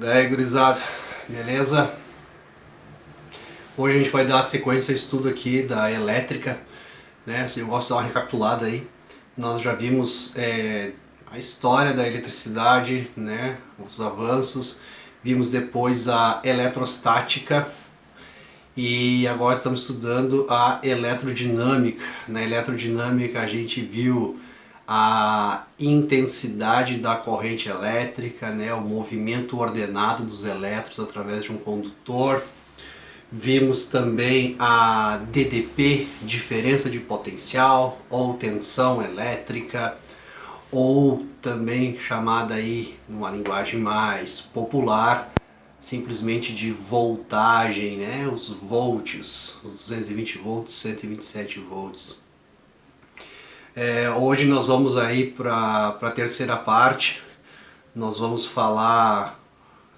Daí, gurizada, beleza? Hoje a gente vai dar sequência ao estudo aqui da elétrica, né? Eu gosto de dar uma recapitulada aí. Nós já vimos a história da eletricidade, né? Os avanços. Vimos depois a eletrostática e agora estamos estudando a eletrodinâmica. Na eletrodinâmica a gente viu a intensidade da corrente elétrica, né, o movimento ordenado dos elétrons através de um condutor. Vimos também a DDP, diferença de potencial, ou tensão elétrica, ou também chamada aí, numa linguagem mais popular, simplesmente de voltagem, né, os volts, os 220 volts, 127 volts. Hoje nós vamos aí para a terceira parte. Nós vamos falar,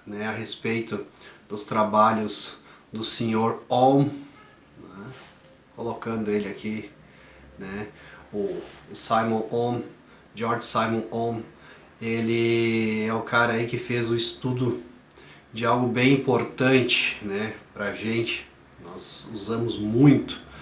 né, a respeito dos trabalhos do Sr. Ohm, né, colocando ele aqui, né, o Simon Ohm, George Simon Ohm. Ele é o cara aí que fez o estudo de algo bem importante, né, pra gente. Nós usamos muito.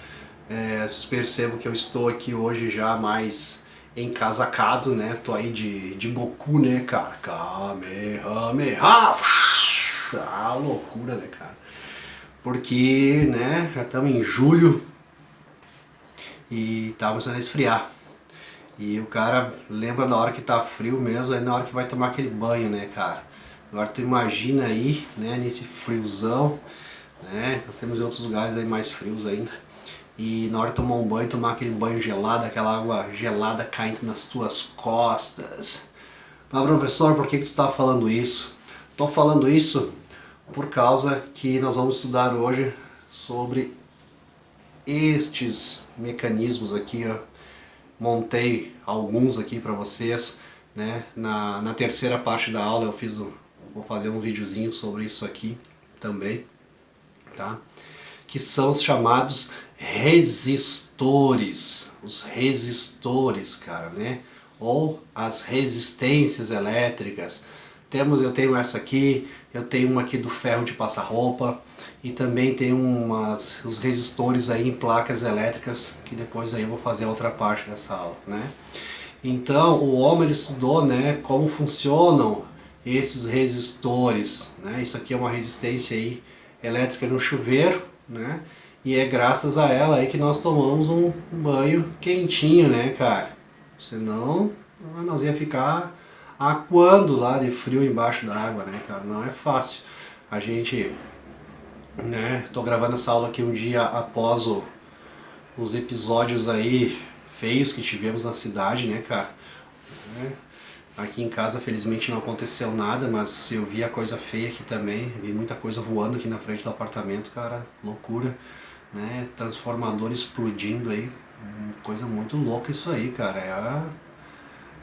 Vocês percebam que eu estou aqui hoje já mais encasacado, né? Tô aí de Goku, né, cara? Kamehameha! Ah, loucura, né, cara? Porque, né, já estamos em julho e tá começando a esfriar. E o cara lembra na hora que tá frio mesmo, aí na hora que vai tomar aquele banho, né, cara? Agora tu imagina aí, né, nesse friozão, né? Nós temos outros lugares aí mais frios ainda. E na hora de tomar um banho, tomar aquele banho gelado, aquela água gelada caindo nas tuas costas. Mas professor, por que tu tá falando isso? Tô falando isso por causa que nós vamos estudar hoje sobre estes mecanismos aqui, ó. Montei alguns aqui para vocês, né? Na terceira parte da aula vou fazer um videozinho sobre isso aqui também, tá? Que são os chamados resistores, os resistores, cara, né? Ou as resistências elétricas. Eu tenho essa aqui, eu tenho uma aqui do ferro de passar roupa e também tem os resistores aí em placas elétricas, que depois aí eu vou fazer a outra parte dessa aula, né? Então o homem ele estudou, né, como funcionam esses resistores, né? Isso aqui é uma resistência aí elétrica no chuveiro, né? E é graças a ela aí que nós tomamos um banho quentinho, né, cara? Senão nós ia ficar acuando lá de frio embaixo da água, né, cara? Não é fácil. A gente, né, tô gravando essa aula aqui um dia após os episódios aí feios que tivemos na cidade, né, cara? Aqui em casa, felizmente, não aconteceu nada, mas eu vi a coisa feia aqui também. Vi muita coisa voando aqui na frente do apartamento, cara. Loucura, né? Transformador explodindo aí. Coisa muito louca isso aí, cara.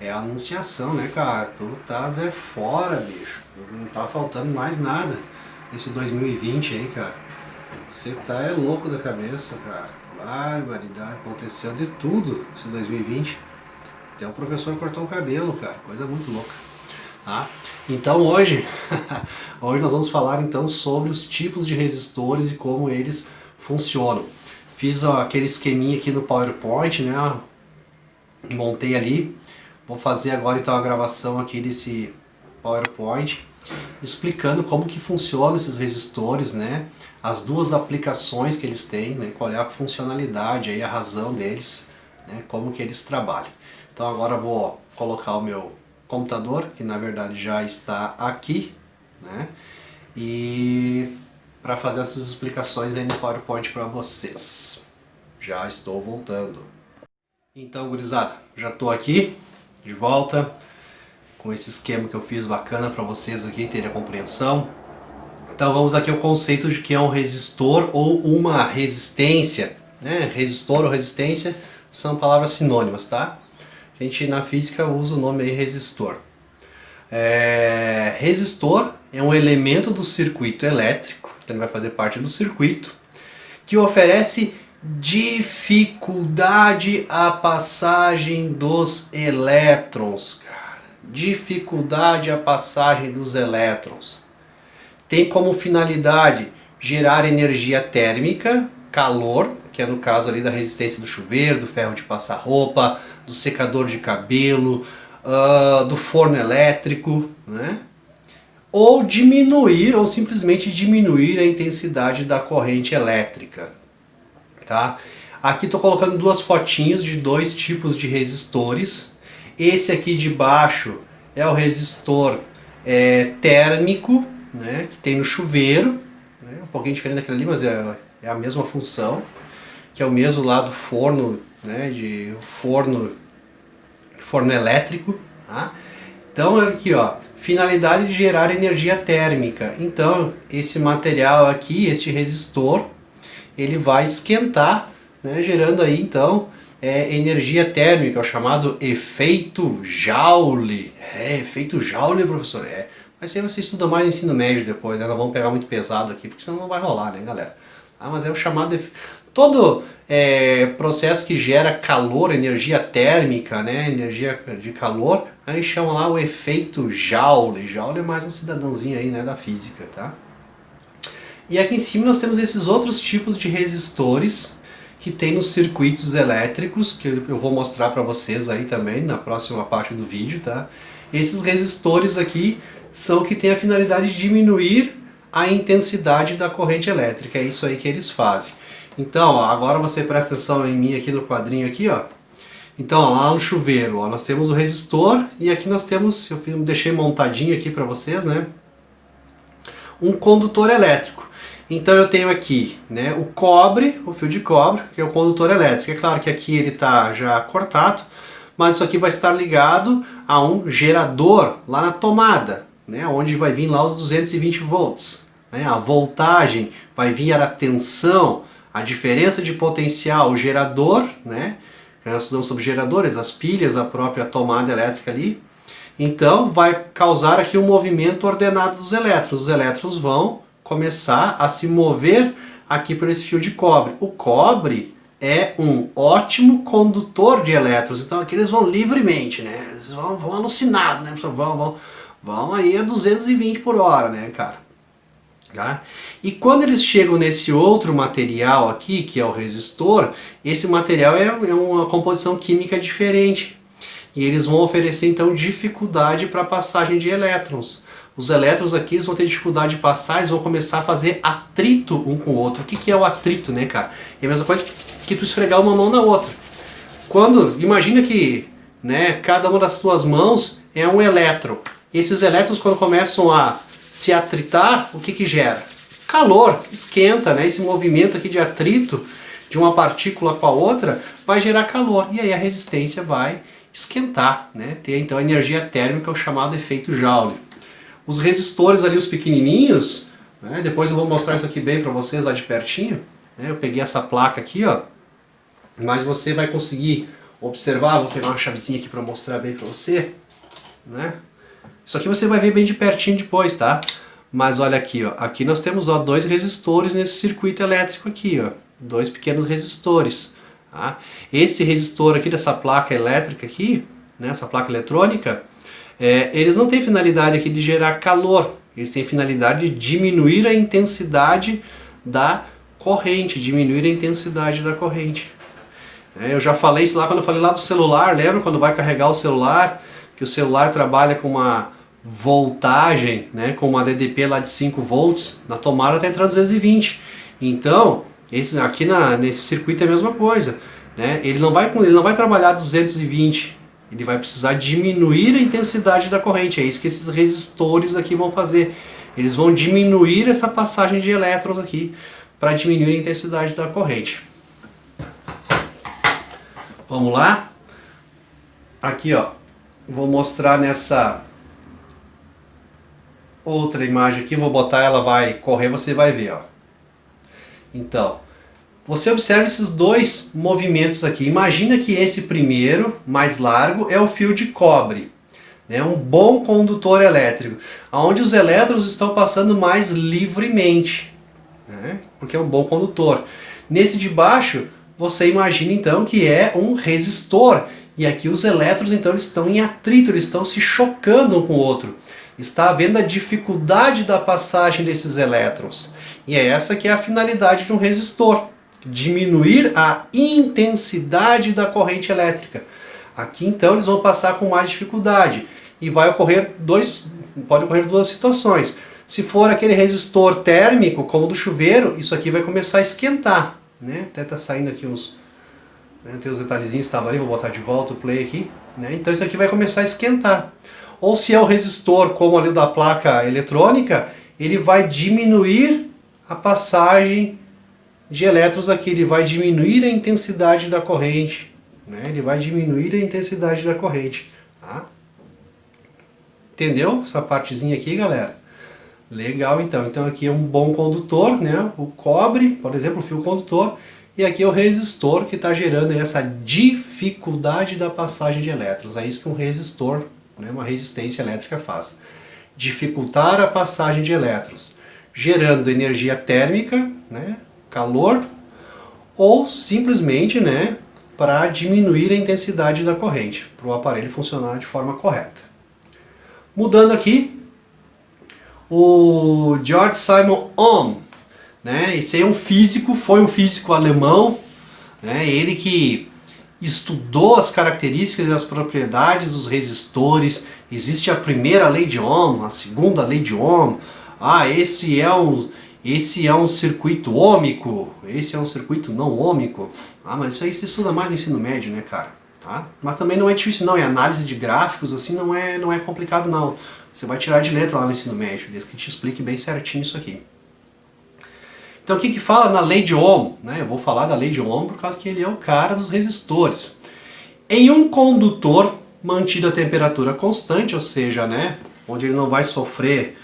É a anunciação, né, cara? Tu tá fora, bicho. Não tá faltando mais nada nesse 2020 aí, cara. Você tá louco da cabeça, cara. Barbaridade. Aconteceu de tudo esse 2020. Até o professor cortou o cabelo, cara, coisa muito louca. Tá? Então hoje nós vamos falar então sobre os tipos de resistores e como eles funcionam. Fiz aquele esqueminha aqui no PowerPoint, né? Montei ali. Vou fazer agora então a gravação aqui desse PowerPoint, explicando como que funcionam esses resistores, né? As duas aplicações que eles têm, né? Qual é a funcionalidade, aí, a razão deles, né? Como que eles trabalham. Então agora eu vou colocar o meu computador, que na verdade já está aqui, né? E para fazer essas explicações aí no PowerPoint para vocês. Já estou voltando. Então, gurizada, já estou aqui de volta com esse esquema que eu fiz bacana para vocês aqui terem a compreensão. Então vamos aqui ao conceito de que é um resistor ou uma resistência, né? Resistor ou resistência são palavras sinônimas, tá? A gente na física usa o nome aí resistor. Resistor é um elemento do circuito elétrico, então ele vai fazer parte do circuito, que oferece dificuldade à passagem dos elétrons. Dificuldade à passagem dos elétrons. tem como finalidade gerar energia térmica, calor, que é no caso ali da resistência do chuveiro, do ferro de passar roupa, do secador de cabelo, do forno elétrico, né? Ou diminuir, ou simplesmente diminuir a intensidade da corrente elétrica, tá? Aqui estou colocando duas fotinhos de dois tipos de resistores. Esse aqui de baixo é o resistor térmico, né, que tem no chuveiro, né, um pouquinho diferente daquele ali, mas é a mesma função, que é o mesmo lá do forno, né, de forno elétrico, tá? Então aqui, ó, finalidade de gerar energia térmica. Então esse material aqui, este resistor, ele vai esquentar, né, gerando aí então energia térmica, o chamado efeito Joule. Efeito Joule, professor, Mas aí você estuda mais no ensino médio depois, né? Não vamos pegar muito pesado aqui, porque senão não vai rolar, né, galera? Mas é o chamado... Todo processo que gera calor, energia térmica, né? Energia de calor, a gente chama lá o efeito Joule. Joule é mais um cidadãozinho aí, né, da física, tá? E aqui em cima nós temos esses outros tipos de resistores que tem nos circuitos elétricos, que eu vou mostrar para vocês aí também na próxima parte do vídeo, tá? Esses resistores aqui são que têm a finalidade de diminuir a intensidade da corrente elétrica, é isso aí que eles fazem. Então, ó, agora você presta atenção em mim aqui no quadrinho aqui, ó. Então, ó, lá no chuveiro, ó, nós temos o resistor e aqui nós temos, eu deixei montadinho aqui para vocês, né? Um condutor elétrico. Então eu tenho aqui, né, o cobre, o fio de cobre, que é o condutor elétrico. É claro que aqui ele está já cortado, mas isso aqui vai estar ligado a um gerador lá na tomada, né, onde vai vir lá os 220 volts. Né, a voltagem vai vir a tensão, a diferença de potencial, o gerador, né, nós estudamos sobre geradores, as pilhas, a própria tomada elétrica ali. Então vai causar aqui um movimento ordenado dos elétrons. Os elétrons vão começar a se mover aqui por esse fio de cobre. O cobre é um ótimo condutor de elétrons, então aqui eles vão livremente, né? Eles vão alucinados, né? Vão aí a 220 por hora, né, cara? Tá? E quando eles chegam nesse outro material aqui, que é o resistor, esse material é uma composição química diferente. E eles vão oferecer então dificuldade para a passagem de elétrons. Os elétrons aqui eles vão ter dificuldade de passar, eles vão começar a fazer atrito um com o outro. O que é o atrito, né, cara? É a mesma coisa que tu esfregar uma mão na outra. Imagina que, né, cada uma das tuas mãos é um elétron. Esses elétrons, quando começam a se atritar, o que gera? Calor, esquenta, né? Esse movimento aqui de atrito de uma partícula com a outra vai gerar calor. E aí a resistência vai esquentar, né? Ter então a energia térmica, o chamado efeito Joule. Os resistores ali, os pequenininhos, né? Depois eu vou mostrar isso aqui bem para vocês lá de pertinho, né? Eu peguei essa placa aqui, ó, mas você vai conseguir observar, vou pegar uma chavezinha aqui para mostrar bem para você, né? Isso aqui você vai ver bem de pertinho depois, tá? Mas olha aqui, ó, aqui nós temos, ó, dois resistores nesse circuito elétrico aqui, ó, dois pequenos resistores. Tá? Esse resistor aqui dessa placa elétrica aqui, né, essa placa eletrônica, eles não têm finalidade aqui de gerar calor, eles têm finalidade de diminuir a intensidade da corrente, Eu já falei isso lá quando eu falei lá do celular, lembra quando vai carregar o celular, que o celular trabalha com uma voltagem, né, com uma DDP lá de 5 volts, na tomada está entrando 220. Então, aqui nesse circuito é a mesma coisa, né? Ele não vai trabalhar 220, ele vai precisar diminuir a intensidade da corrente. É isso que esses resistores aqui vão fazer. Eles vão diminuir essa passagem de elétrons aqui para diminuir a intensidade da corrente. Vamos lá? Aqui, ó, vou mostrar nessa outra imagem aqui, vou botar, ela vai correr, você vai ver, ó. Então, você observa esses dois movimentos aqui. Imagina que esse primeiro, mais largo, é o fio de cobre, né? Um bom condutor elétrico, onde os elétrons estão passando mais livremente, né? Porque é um bom condutor. Nesse de baixo, você imagina então que é um resistor. E aqui os elétrons então eles estão em atrito, eles estão se chocando um com o outro. Está havendo a dificuldade da passagem desses elétrons. E é essa que é a finalidade de um resistor. Diminuir a intensidade da corrente elétrica. Aqui então eles vão passar com mais dificuldade. E pode ocorrer duas situações. Se for aquele resistor térmico, como o do chuveiro, isso aqui vai começar a esquentar. Né? Até está saindo aqui uns... tem os detalhezinhos que estavam ali, vou botar de volta o play aqui. Né? Então isso aqui vai começar a esquentar. Ou se é o resistor, como ali da placa eletrônica, ele vai diminuir a passagem de elétrons aqui, ele vai diminuir a intensidade da corrente. Né? Ele vai diminuir a intensidade da corrente. Tá? Entendeu essa partezinha aqui, galera? Legal, então. Então aqui é um bom condutor, né? O cobre, por exemplo, o fio condutor. E aqui é o resistor que está gerando essa dificuldade da passagem de elétrons. É isso que um resistor, né, uma resistência elétrica faz. Dificultar a passagem de elétrons, gerando energia térmica, né, calor, ou simplesmente, né, para diminuir a intensidade da corrente, para o aparelho funcionar de forma correta. Mudando aqui, o George Simon Ohm, né? Esse aí é um físico, foi um físico alemão, né? Ele que estudou as características e as propriedades dos resistores. Existe a primeira lei de Ohm, a segunda lei de Ohm. Esse é um circuito ôhmico, esse é um circuito não ôhmico. Mas isso aí se estuda mais no ensino médio, né, cara? Tá? Mas também não é difícil não, e análise de gráficos assim não é complicado não. Você vai tirar de letra lá no ensino médio, desde que te explique bem certinho isso aqui. Então o que fala na lei de Ohm? Né? Eu vou falar da lei de Ohm por causa que ele é o cara dos resistores. Em um condutor mantido a temperatura constante, ou seja, né, onde ele não vai sofrer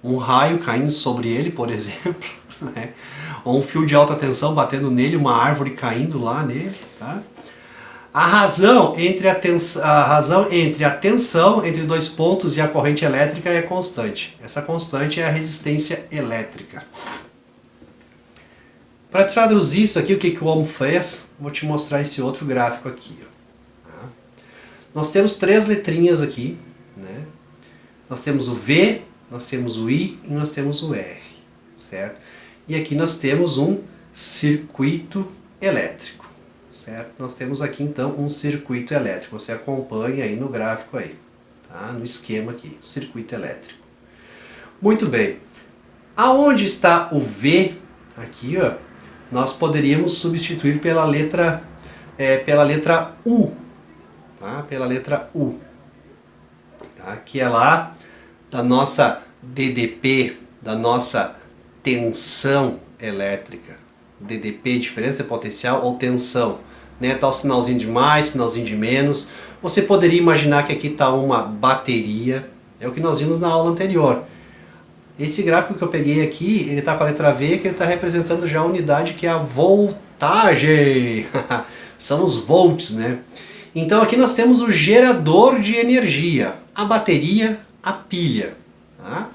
um raio caindo sobre ele, por exemplo, né? Ou um fio de alta tensão batendo nele, uma árvore caindo lá nele. Tá? A razão entre a tensão entre dois pontos e a corrente elétrica é constante. Essa constante é a resistência elétrica. Para traduzir isso aqui, o que o Ohm fez, vou te mostrar esse outro gráfico aqui. Tá? Nós temos três letrinhas aqui. Né? Nós temos o V, nós temos o I e nós temos o R. Certo? E aqui nós temos um circuito elétrico. Certo? Nós temos aqui então um circuito elétrico. Você acompanha aí no gráfico aí, tá? No esquema aqui, circuito elétrico. Muito bem. Aonde está o V aqui, ó, nós poderíamos substituir pela letra U, tá? Pela letra U, tá? Que é lá da nossa DDP, da nossa tensão elétrica. DDP, diferença de potencial ou tensão, né? Tá o sinalzinho de mais, sinalzinho de menos. Você poderia imaginar que aqui está uma bateria, é o que nós vimos na aula anterior. Esse gráfico que eu peguei aqui, ele está com a letra V, que ele está representando já a unidade que é a voltagem. São os volts, né? Então aqui nós temos o gerador de energia, a bateria, a pilha. Tá?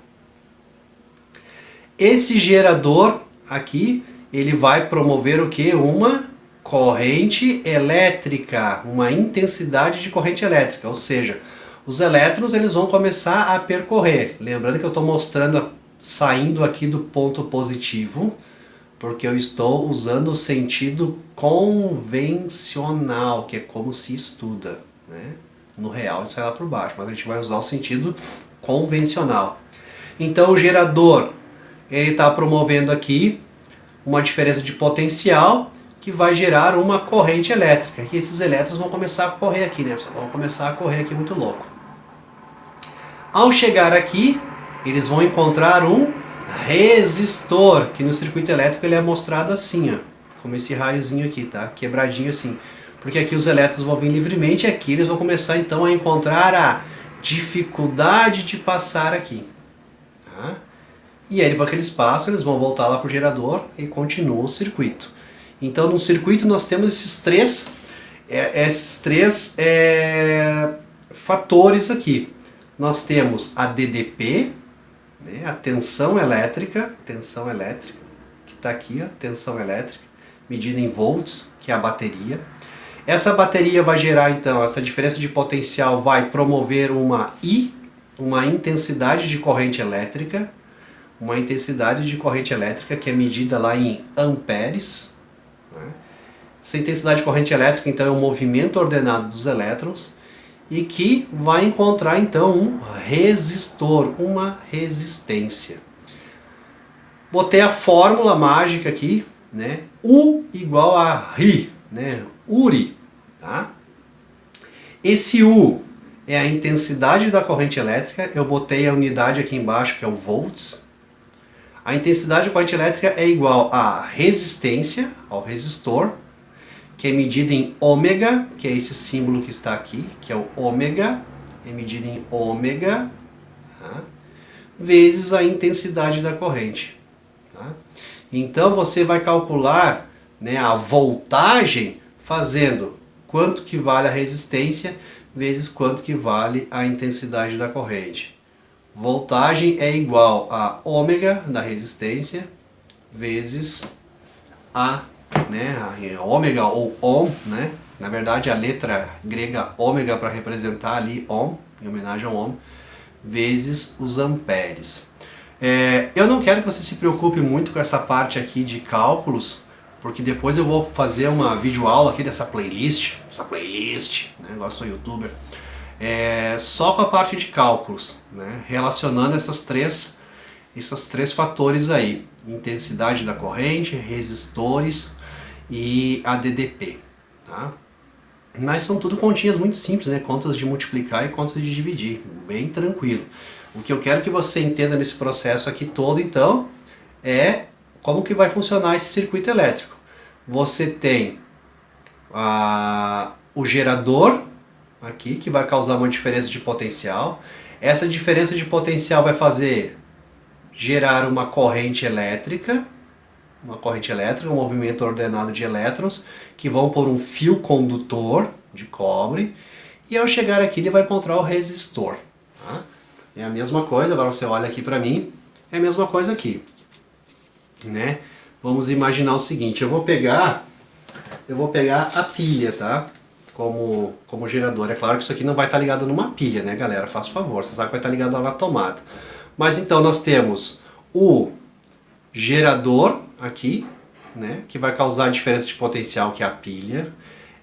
Esse gerador aqui, ele vai promover o que? Uma corrente elétrica, uma intensidade de corrente elétrica, ou seja, os elétrons eles vão começar a percorrer. Lembrando que eu estou mostrando saindo aqui do ponto positivo, porque eu estou usando o sentido convencional, que é como se estuda. Né? No real ele sai lá por baixo, mas a gente vai usar o sentido convencional. Então o gerador ele está promovendo aqui uma diferença de potencial que vai gerar uma corrente elétrica. E esses elétrons vão começar a correr aqui, né? Vão começar a correr aqui muito louco. Ao chegar aqui, eles vão encontrar um resistor, que no circuito elétrico ele é mostrado assim, ó, como esse raiozinho aqui, tá? Quebradinho assim. Porque aqui os elétrons vão vir livremente e aqui eles vão começar então a encontrar a dificuldade de passar aqui. Tá? E aí, para aquele espaço, eles vão voltar lá para o gerador e continua o circuito. Então, no circuito, nós temos esses três fatores aqui. Nós temos a DDP, né, a tensão elétrica, que está aqui, a tensão elétrica, medida em volts, que é a bateria. Essa bateria vai gerar, então, essa diferença de potencial vai promover uma I, uma intensidade de corrente elétrica, que é medida lá em amperes. Né? Essa intensidade de corrente elétrica, então, é o movimento ordenado dos elétrons e que vai encontrar, então, um resistor, uma resistência. Botei a fórmula mágica aqui, né? U igual a RI, né? URI, tá? Esse U é a intensidade da corrente elétrica, eu botei a unidade aqui embaixo, que é o volts. A intensidade da corrente elétrica é igual à resistência, ao resistor, que é medida em ômega, que é esse símbolo que está aqui, que é o ômega, é medida em ômega, tá? Vezes a intensidade da corrente. Tá? Então você vai calcular, né, a voltagem fazendo quanto que vale a resistência vezes quanto que vale a intensidade da corrente. Voltagem é igual a ômega da resistência vezes a, né, a ômega ou ohm, né? Na verdade a letra grega ômega para representar ali ohm, em homenagem ao ohm, vezes os amperes. Eu não quero que você se preocupe muito com essa parte aqui de cálculos, porque depois eu vou fazer uma videoaula aqui dessa playlist, né? Agora sou youtuber, só com a parte de cálculos, né? Relacionando esses três fatores aí, intensidade da corrente, resistores e ADDP, tá? Mas são tudo continhas muito simples, né? Contas de multiplicar e contas de dividir, bem tranquilo. O que eu quero que você entenda nesse processo aqui todo, então, é como que vai funcionar esse circuito elétrico. Você tem o gerador aqui, que vai causar uma diferença de potencial. Essa diferença de potencial vai gerar uma corrente elétrica, um movimento ordenado de elétrons, que vão por um fio condutor de cobre, e ao chegar aqui ele vai encontrar o resistor. Tá? É a mesma coisa, agora você olha aqui para mim, é a mesma coisa aqui. Né? Vamos imaginar o seguinte, eu vou pegar a pilha, tá? Como gerador. É claro que isso aqui não vai estar ligado numa pilha, né, galera? Faça favor, você sabe que vai estar ligado lá na tomada. Mas então nós temos o gerador aqui, né, que vai causar a diferença de potencial, que é a pilha.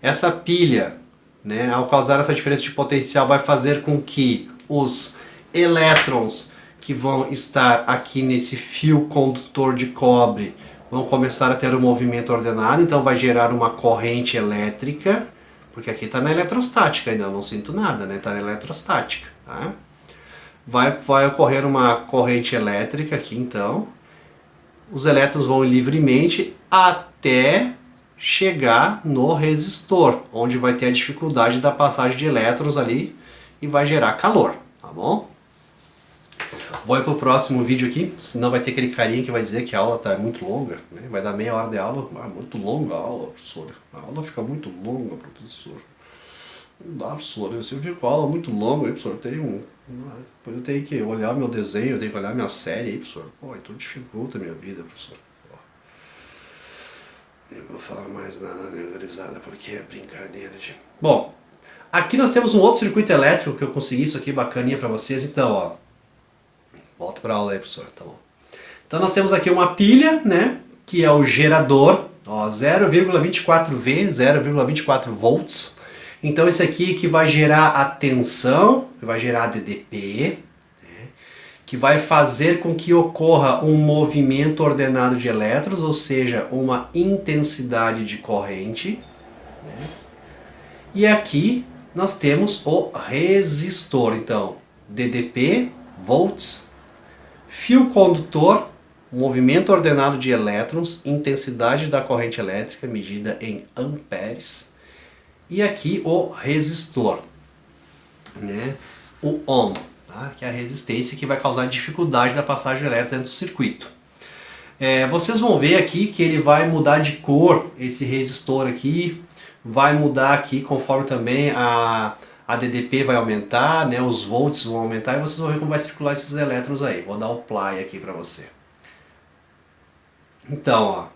Essa pilha, né, ao causar essa diferença de potencial, vai fazer com que os elétrons que vão estar aqui nesse fio condutor de cobre vão começar a ter um movimento ordenado, então vai gerar uma corrente elétrica, porque aqui está na eletrostática ainda, eu não sinto nada, né? Está na eletrostática. Tá? Vai ocorrer uma corrente elétrica aqui, então. Os elétrons vão livremente até chegar no resistor, onde vai ter a dificuldade da passagem de elétrons ali e vai gerar calor, tá bom? Vou ir para o próximo vídeo aqui, senão vai ter aquele carinha que vai dizer que a aula está muito longa, né? Vai dar meia hora de aula, muito longa a aula, professor. A aula fica muito longa, professor. Não dá, professor, você viu com a aula muito longa aí, professor, depois eu tenho que olhar meu desenho, eu tenho que olhar minha série aí, professor. Pô, então dificulta a minha vida, professor. Pô. Eu não vou falar mais nada, né, gurizada, porque é brincadeira, gente. Bom, aqui nós temos um outro circuito elétrico que eu consegui isso aqui bacaninha para vocês, então, ó. Volta para a aula aí, professor, tá bom. Então nós temos aqui uma pilha, né, que é o gerador, ó, 0,24V, 0,24 volts. Então esse aqui que vai gerar a tensão, que vai gerar DDP, né, que vai fazer com que ocorra um movimento ordenado de elétrons, ou seja, uma intensidade de corrente. Né. E aqui nós temos o resistor, então, DDP, volts, fio condutor, movimento ordenado de elétrons, intensidade da corrente elétrica medida em amperes, e aqui o resistor, né? O ohm, tá? Que é a resistência que vai causar dificuldade da passagem elétrica dentro do circuito. Vocês vão ver aqui que ele vai mudar de cor, esse resistor aqui, vai mudar aqui conforme também a DDP vai aumentar, né, os volts vão aumentar e vocês vão ver como vai circular esses elétrons aí. Vou dar o play aqui para você. Então, ó,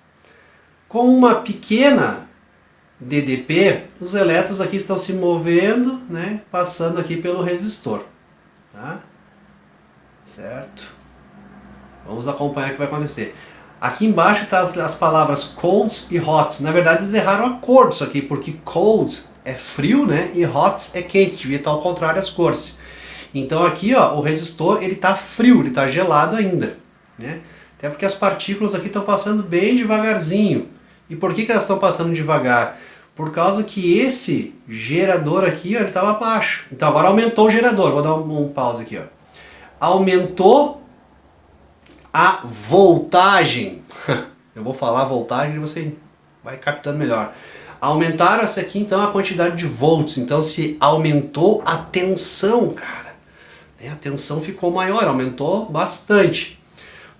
com uma pequena DDP, os elétrons aqui estão se movendo, né, passando aqui pelo resistor. Tá? certo? Vamos acompanhar o que vai acontecer. Aqui embaixo tá as palavras colds e hot. Na verdade eles erraram a cor disso aqui, porque cold é frio, né? E hot é quente, devia estar ao contrário as cores. Então aqui, ó, o resistor ele tá frio, ele tá gelado ainda, né? Até porque as partículas aqui estão passando bem devagarzinho. E por que elas estão passando devagar? Por causa que esse gerador aqui, ó, ele estava baixo. Então agora aumentou o gerador. Vou dar um pause aqui, ó. Aumentou a voltagem. Eu vou falar voltagem e você vai captando melhor. Aumentaram essa aqui então a quantidade de volts. Então se aumentou a tensão, cara. A tensão ficou maior, aumentou bastante.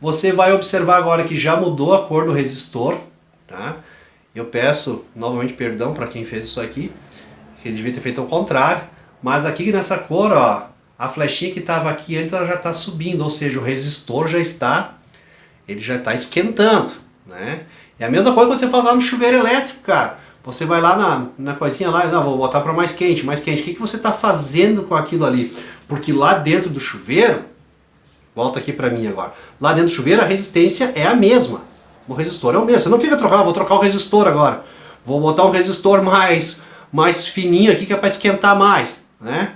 Você vai observar agora que já mudou a cor do resistor, tá? Eu peço novamente perdão para quem fez isso aqui, que ele devia ter feito ao contrário, mas aqui nessa cor, ó, a flechinha que estava aqui antes ela já está subindo, ou seja, o resistor já está, ele já está esquentando, né? É a mesma coisa que você faz lá no chuveiro elétrico, cara. Você vai lá na coisinha lá, não, vou botar para mais quente, mais quente. O que você está fazendo com aquilo ali? Porque lá dentro do chuveiro, volta aqui para mim agora, lá dentro do chuveiro a resistência é a mesma. O resistor é o mesmo. Você não fica trocando, vou trocar o resistor agora. Vou botar um resistor mais fininho aqui que é para esquentar mais, né?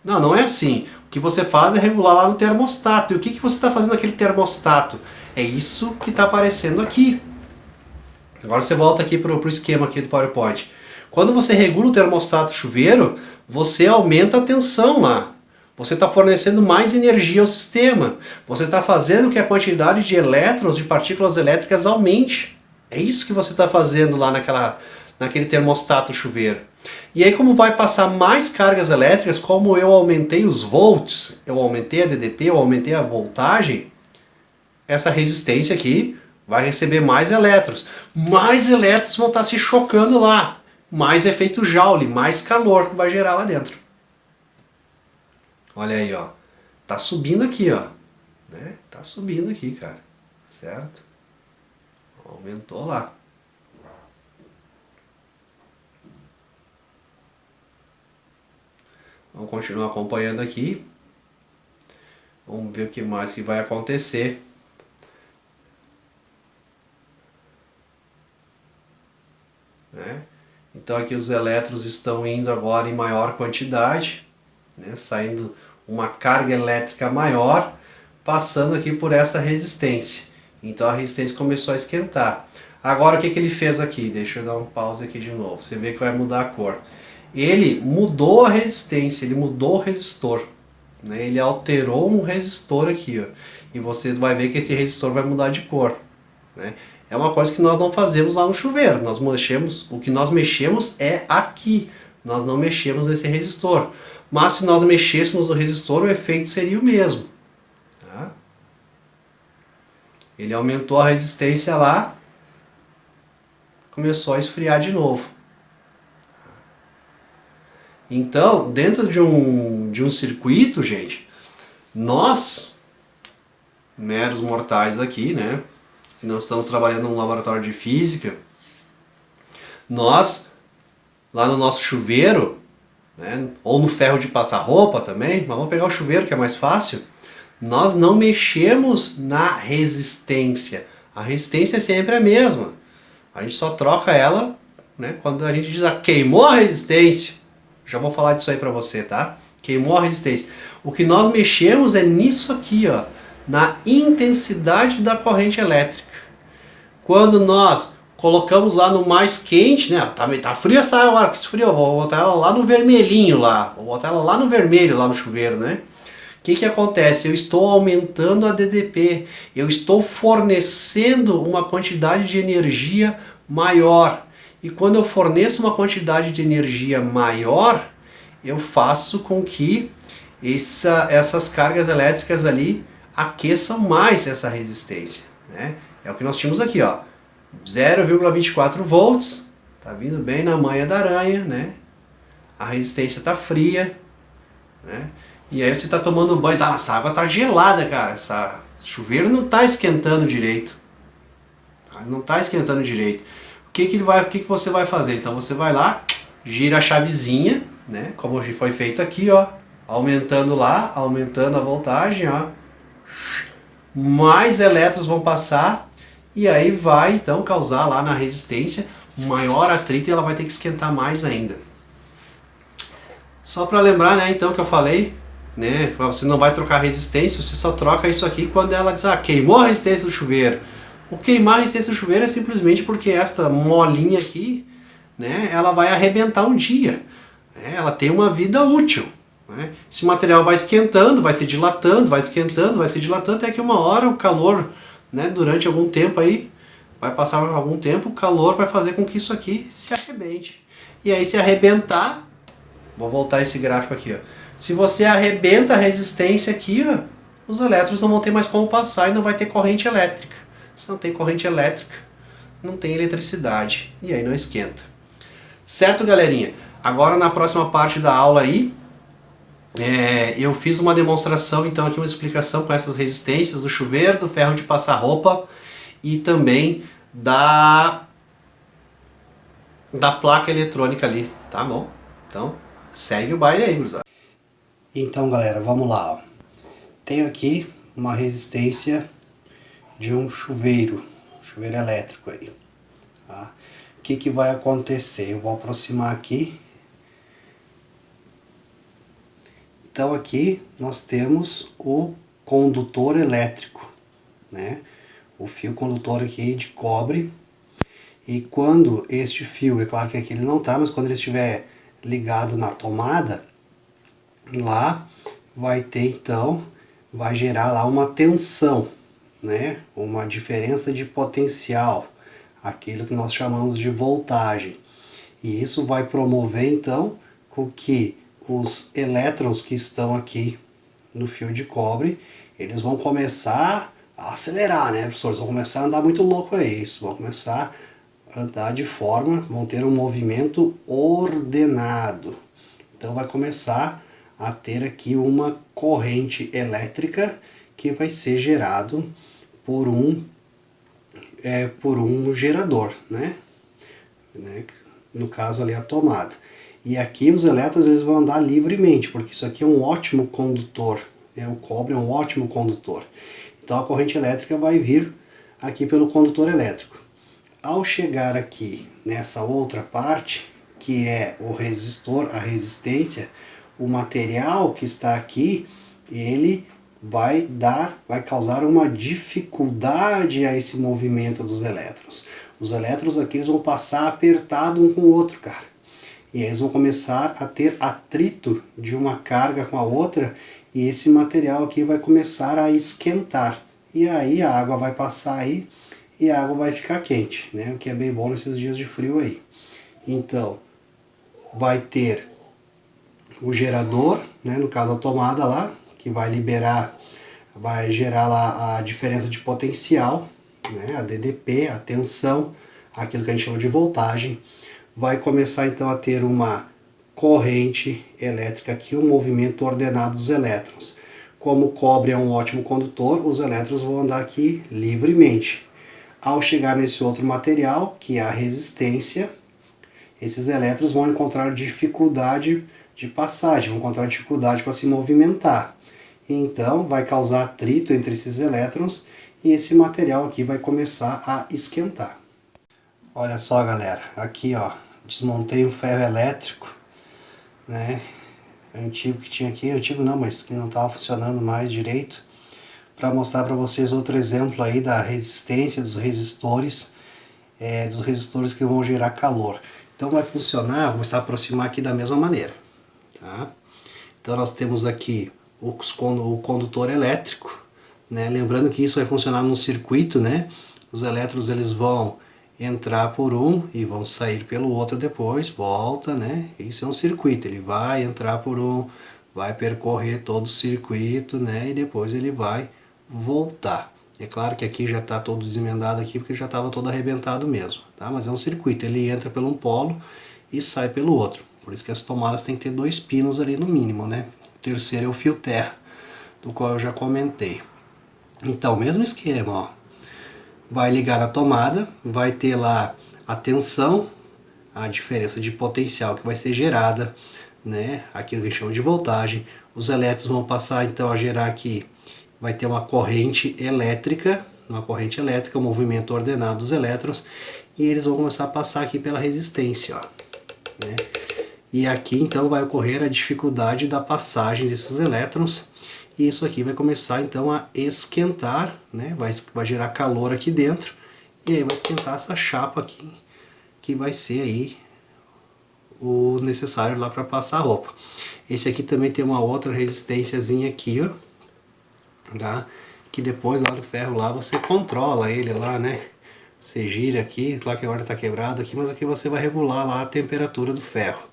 Não, não é assim. O que você faz é regular lá no termostato. E o que você está fazendo naquele termostato? É isso que está aparecendo aqui. Agora você volta aqui para o esquema aqui do PowerPoint. Quando você regula o termostato chuveiro, você aumenta a tensão lá. Você está fornecendo mais energia ao sistema. Você está fazendo que a quantidade de elétrons, de partículas elétricas aumente. É isso que você está fazendo lá naquele termostato chuveiro. E aí como vai passar mais cargas elétricas, como eu aumentei os volts, eu aumentei a DDP, eu aumentei a voltagem, essa resistência aqui vai receber mais elétrons. Mais elétrons vão estar se chocando lá. Mais efeito Joule, mais calor que vai gerar lá dentro. Olha aí, ó. Tá subindo aqui, ó. Né? Tá subindo aqui, cara. Certo? Aumentou lá. Vamos continuar acompanhando aqui. Vamos ver o que mais que vai acontecer. Né? Então aqui os elétrons estão indo agora em maior quantidade, né? Saindo uma carga elétrica maior, passando aqui por essa resistência. Então a resistência começou a esquentar. Agora o que ele fez aqui? Deixa eu dar um pause aqui de novo. Você vê que vai mudar a cor. Ele mudou a resistência, ele mudou o resistor. Né? Ele alterou um resistor aqui, ó. E você vai ver que esse resistor vai mudar de cor. Né? É uma coisa que nós não fazemos lá no chuveiro. O que nós mexemos é aqui. Nós não mexemos nesse resistor. Mas se nós mexêssemos no resistor, o efeito seria o mesmo. Tá? Ele aumentou a resistência lá, começou a esfriar de novo. Então, dentro de um circuito, gente, nós, meros mortais aqui, né? Nós estamos trabalhando num laboratório de física. Nós, lá no nosso chuveiro, né, ou no ferro de passar roupa também, mas vamos pegar o chuveiro que é mais fácil, nós não mexemos na resistência. A resistência é sempre a mesma. A gente só troca ela, né, quando a gente diz, queimou a resistência. Já vou falar disso aí pra você, tá? Queimou a resistência. O que nós mexemos é nisso aqui, ó, na intensidade da corrente elétrica. Quando nós colocamos lá no mais quente, né? Tá frio essa água, que esfriou, vou botar ela lá no vermelhinho lá. Vou botar ela lá no vermelho, lá no chuveiro, né? O que acontece? Eu estou aumentando a DDP. Eu estou fornecendo uma quantidade de energia maior. E quando eu forneço uma quantidade de energia maior, eu faço com que essas cargas elétricas ali aqueçam mais essa resistência, né? É o que nós tínhamos aqui, ó, 0,24 volts, tá vindo bem na manha da aranha, né? A resistência tá fria, né? E aí você tá tomando banho, essa água tá gelada, cara, essa chuveiro não tá esquentando direito, não tá esquentando direito. O que você vai fazer? Então você vai lá, gira a chavezinha, né? Como foi feito aqui, ó, Aumentando lá, aumentando a voltagem, ó. Mais elétrons vão passar e aí vai então causar lá na resistência um maior atrito e ela vai ter que esquentar mais ainda. Só para lembrar, né, então que eu falei, né, você não vai trocar resistência, você só troca isso aqui quando ela diz, queimou a resistência do chuveiro. O queimar a resistência do chuveiro é simplesmente porque esta molinha aqui, né, ela vai arrebentar um dia, né, ela tem uma vida útil. Né? Esse material vai esquentando, vai se dilatando, vai esquentando, vai se dilatando, até que uma hora o calor, né, durante algum tempo aí, vai passar algum tempo, o calor vai fazer com que isso aqui se arrebente. E aí se arrebentar, vou voltar esse gráfico aqui, ó. Se você arrebenta a resistência aqui, ó, os elétrons não vão ter mais como passar e não vai ter corrente elétrica. Se não tem corrente elétrica, não tem eletricidade e aí não esquenta. Certo, galerinha? Agora na próxima parte da aula aí, eu fiz uma demonstração, então aqui uma explicação com essas resistências do chuveiro, do ferro de passar roupa e também da placa eletrônica ali, tá bom? Então segue o baile aí, gurizada. Então galera, vamos lá, ó. Tenho aqui uma resistência de um chuveiro elétrico aí, tá? O que vai acontecer? Eu vou aproximar aqui. Então aqui nós temos o condutor elétrico, né? O fio condutor aqui de cobre. E quando este fio, é claro que aqui ele não está, mas quando ele estiver ligado na tomada, lá vai ter então, vai gerar lá uma tensão, né? Uma diferença de potencial, aquilo que nós chamamos de voltagem. E isso vai promover então com que os elétrons que estão aqui no fio de cobre, eles vão começar a acelerar, né, professores? Vão começar a andar muito louco aí, isso, vão começar a andar de forma, vão ter um movimento ordenado. Então vai começar a ter aqui uma corrente elétrica que vai ser gerado por um gerador, né? No caso ali a tomada. E aqui os elétrons eles vão andar livremente, porque isso aqui é um ótimo condutor, né? O cobre é um ótimo condutor. Então a corrente elétrica vai vir aqui pelo condutor elétrico. Ao chegar aqui nessa outra parte, que é o resistor, a resistência, o material que está aqui, ele vai causar uma dificuldade a esse movimento dos elétrons. Os elétrons aqui eles vão passar apertado um com o outro, cara. E eles vão começar a ter atrito de uma carga com a outra e esse material aqui vai começar a esquentar. E aí a água vai passar aí e a água vai ficar quente, né? O que é bem bom nesses dias de frio aí. Então, vai ter o gerador, né? No caso a tomada lá, que vai gerar lá a diferença de potencial, né? A DDP, a tensão, aquilo que a gente chama de voltagem. Vai começar então a ter uma corrente elétrica aqui, um movimento ordenado dos elétrons. Como o cobre é um ótimo condutor, os elétrons vão andar aqui livremente. Ao chegar nesse outro material, que é a resistência, esses elétrons vão encontrar dificuldade de passagem, vão encontrar dificuldade para se movimentar. Então vai causar atrito entre esses elétrons e esse material aqui vai começar a esquentar. Olha só galera, aqui ó, desmontei um ferro elétrico, né, antigo que tinha aqui, antigo não, mas que não estava funcionando mais direito, para mostrar para vocês outro exemplo aí da resistência dos resistores que vão gerar calor. Então vai funcionar, vou começar a aproximar aqui da mesma maneira, tá? Então nós temos aqui o condutor elétrico, né, lembrando que isso vai funcionar num circuito, né, os elétrons eles vão entrar por um e vão sair pelo outro depois, volta, né? Isso é um circuito, ele vai entrar por um, vai percorrer todo o circuito, né? E depois ele vai voltar. É claro que aqui já está todo desemendado aqui, porque já estava todo arrebentado mesmo, tá? Mas é um circuito, ele entra por um polo e sai pelo outro. Por isso que as tomadas têm que ter 2 pinos ali no mínimo, né? O terceiro é o fio terra, do qual eu já comentei. Então, mesmo esquema, ó. Vai ligar a tomada, vai ter lá a tensão, a diferença de potencial que vai ser gerada, né? Aquilo que a gente chama de voltagem. Os elétrons vão passar então a gerar aqui, vai ter uma corrente elétrica, um movimento ordenado dos elétrons, e eles vão começar a passar aqui pela resistência, ó, né? E aqui então vai ocorrer a dificuldade da passagem desses elétrons, e isso aqui vai começar então a esquentar, né? Vai gerar calor aqui dentro, e aí vai esquentar essa chapa aqui, que vai ser aí o necessário lá para passar a roupa. Esse aqui também tem uma outra resistênciazinha aqui, ó, tá? Que depois lá no ferro lá você controla ele lá, né? Você gira aqui, claro que agora está quebrado aqui, mas aqui você vai regular lá a temperatura do ferro,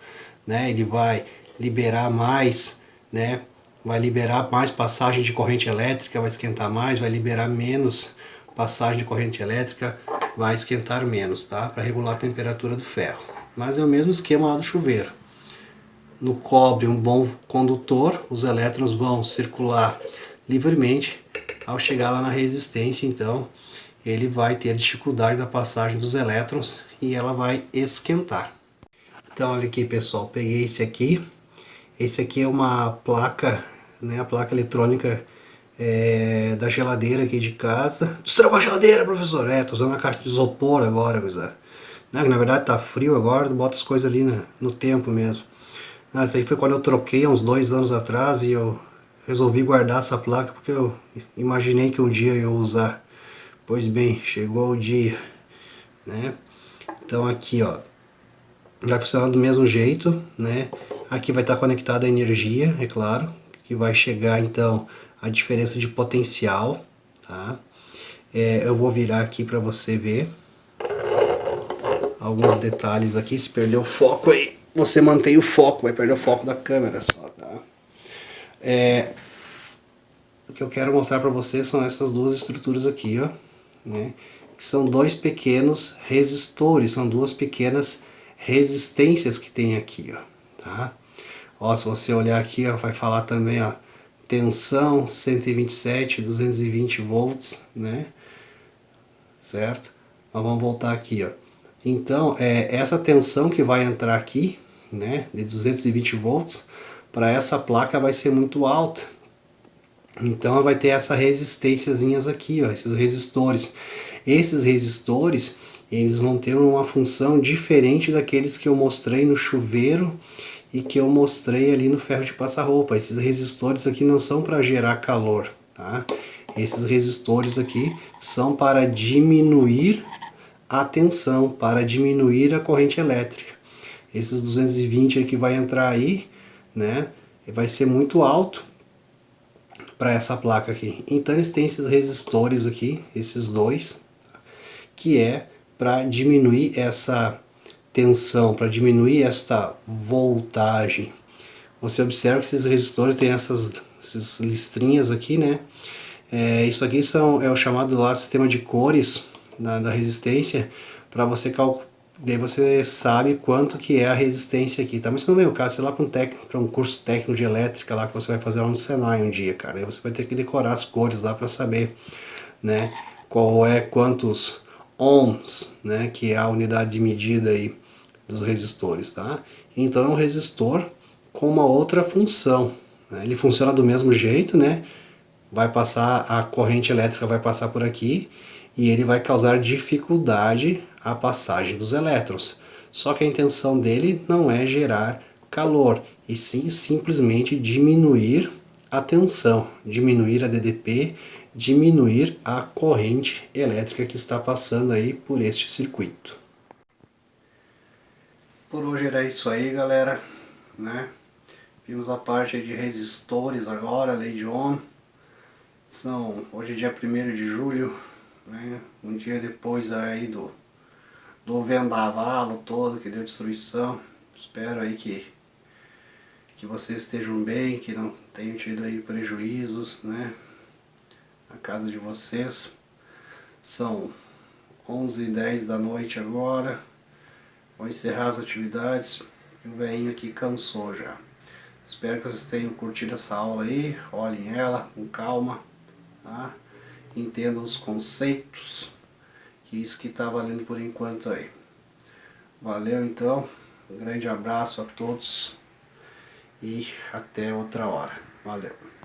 né? Ele vai liberar mais, né? Vai liberar mais passagem de corrente elétrica, vai esquentar mais, vai liberar menos passagem de corrente elétrica, vai esquentar menos, tá? Para regular a temperatura do ferro. Mas é o mesmo esquema lá do chuveiro. No cobre, um bom condutor, os elétrons vão circular livremente. Ao chegar lá na resistência, então, ele vai ter dificuldade da passagem dos elétrons e ela vai esquentar. Então, olha aqui, pessoal, peguei esse aqui. Esse aqui é uma placa, né, a placa eletrônica da geladeira aqui de casa. Estragou a geladeira, professor! Tô usando a caixa de isopor agora, coisa. Na verdade tá frio agora, bota as coisas ali no tempo mesmo. Isso aí foi quando eu troquei, há uns 2 anos atrás, e eu resolvi guardar essa placa porque eu imaginei que um dia eu ia usar. Pois bem, chegou o dia, né? Então aqui, ó, vai funcionar do mesmo jeito, né? Aqui vai estar conectada a energia, é claro, que vai chegar então a diferença de potencial, tá? Eu vou virar aqui para você ver alguns detalhes aqui. Se perder o foco aí, você mantém o foco, vai perder o foco da câmera só, tá? O que eu quero mostrar para vocês são essas duas estruturas aqui, ó, né? Que são dois pequenos resistores, são duas pequenas resistências que tem aqui, ó, tá? Ó, se você olhar aqui, ó, vai falar também, ó, tensão 127, 220 volts, né? Certo? Mas vamos voltar aqui, ó. Então, essa tensão que vai entrar aqui, né, de 220 volts, para essa placa vai ser muito alta. Então, vai ter essa resistênciazinhas aqui, ó, esses resistores. Esses resistores, eles vão ter uma função diferente daqueles que eu mostrei no chuveiro e que eu mostrei ali no ferro de passar roupa. Esses resistores aqui não são para gerar calor, tá? Esses resistores aqui são para diminuir a tensão, para diminuir a corrente elétrica. Esses 220 aí que vai entrar aí, né, vai ser muito alto para essa placa aqui. Então eles têm esses resistores aqui, esses dois, que é para diminuir essa tensão, para diminuir esta voltagem. Você observa que esses resistores têm essas listrinhas aqui, né? Isso aqui é o chamado lá sistema de cores da resistência, para você calcular. Daí você sabe quanto que é a resistência aqui, tá? Mas isso não vem o caso, sei lá, para um curso técnico de elétrica lá que você vai fazer lá no Senai um dia, cara. Aí você vai ter que decorar as cores lá para saber, né, quantos ohms, né, que é a unidade de medida aí dos resistores, tá? Então é um resistor com uma outra função, né? Ele funciona do mesmo jeito, né? Vai passar, a corrente elétrica vai passar por aqui e ele vai causar dificuldade à passagem dos elétrons. Só que a intenção dele não é gerar calor, e sim simplesmente diminuir a tensão, diminuir a DDP, diminuir a corrente elétrica que está passando aí por este circuito. Por hoje era isso aí, galera, né? Vimos a parte de resistores agora, lei de Ohm. Hoje é dia 1º de julho, né? Um dia depois aí do vendavalo todo que deu destruição. Espero aí que vocês estejam bem, que não tenham tido aí prejuízos, né, na casa de vocês. São 11h10 da noite agora. Vou encerrar as atividades, porque o velhinho aqui cansou já. Espero que vocês tenham curtido essa aula aí, olhem ela com calma, tá? Entendam os conceitos, que isso que está valendo por enquanto aí. Valeu então, um grande abraço a todos e até outra hora. Valeu.